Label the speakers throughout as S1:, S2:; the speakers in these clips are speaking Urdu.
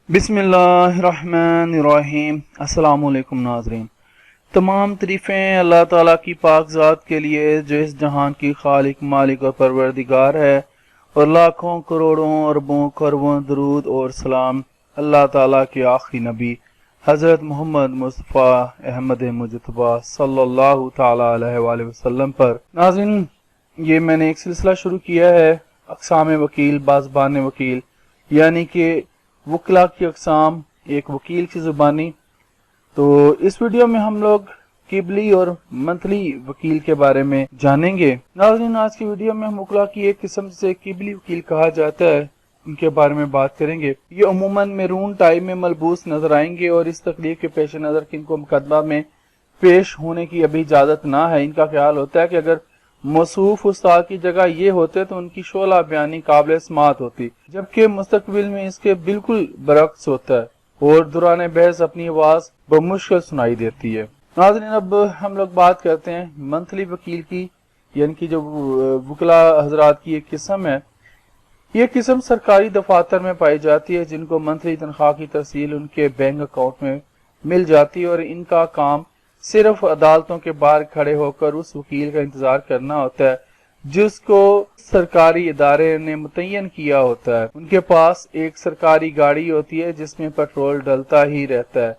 S1: بسم اللہ الرحمن الرحیم۔ السلام علیکم ناظرین، تمام تعریفیں اللہ تعالیٰ کی پاک ذات کے لیے جو اس جہان کی خالق، مالک اور پروردگار ہے، اور لاکھوں کروڑوں اربوں خربوں درود اور سلام اللہ تعالیٰ کے آخری نبی حضرت محمد مصطفیٰ احمد مجتبیٰ صلی اللہ تعالیٰ علیہ وآلہ وسلم پر۔ ناظرین، یہ میں نے ایک سلسلہ شروع کیا ہے، اقسام وکیل بازبان وکیل، یعنی کہ وکلا کی اقسام ایک وکیل کی زبانی۔ تو اس ویڈیو میں ہم لوگ قبلی اور منتھلی وکیل کے بارے میں جانیں گے۔ ناظرین، آج کی ویڈیو میں ہم وکلا کی ایک قسم سے قبلی وکیل کہا جاتا ہے ان کے بارے میں بات کریں گے۔ یہ عموماً میرون ٹائی میں ملبوس نظر آئیں گے، اور اس تکلیف کے پیش نظر کہ ان کو مقدمہ میں پیش ہونے کی ابھی اجازت نہ ہے، ان کا خیال ہوتا ہے کہ اگر موصوف استاد کی جگہ یہ ہوتے تو ان کی شعلہ بیانی قابل سماعت ہوتی، جبکہ مستقبل میں اس کے بالکل برعکس ہوتا ہے اور دوران بحث اپنی آواز بمشکل سنائی دیتی ہے۔ ناظرین، اب ہم لوگ بات کرتے ہیں منتھلی وکیل کی، یعنی کہ جو وکلا حضرات کی ایک قسم ہے۔ یہ قسم سرکاری دفاتر میں پائی جاتی ہے، جن کو منتھلی تنخواہ کی ترسیل ان کے بینک اکاؤنٹ میں مل جاتی ہے، اور ان کا کام صرف عدالتوں کے باہر کھڑے ہو کر اس وکیل کا انتظار کرنا ہوتا ہے جس کو سرکاری ادارے نے متعین کیا ہوتا ہے۔ ان کے پاس ایک سرکاری گاڑی ہوتی ہے جس میں پیٹرول ڈلتا ہی رہتا ہے۔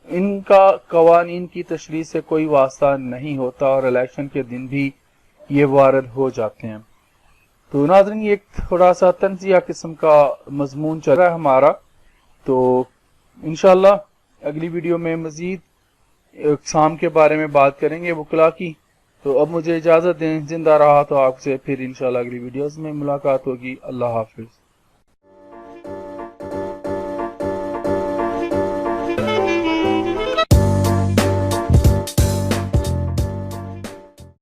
S1: ان کا قوانین کی تشریح سے کوئی واسطہ نہیں ہوتا، اور الیکشن کے دن بھی یہ وارد ہو جاتے ہیں۔ تو ناظرین، یہ ایک تھوڑا سا تنزیہ قسم کا مضمون چل رہا ہے ہمارا، تو انشاءاللہ اگلی ویڈیو میں مزید اقسام کے بارے میں بات کریں گے وکلا کی۔ تو اب مجھے اجازت دیں، زندہ رہا تو آپ سے پھر انشاءاللہ اگلی ویڈیوز میں ملاقات ہوگی۔ اللہ حافظ۔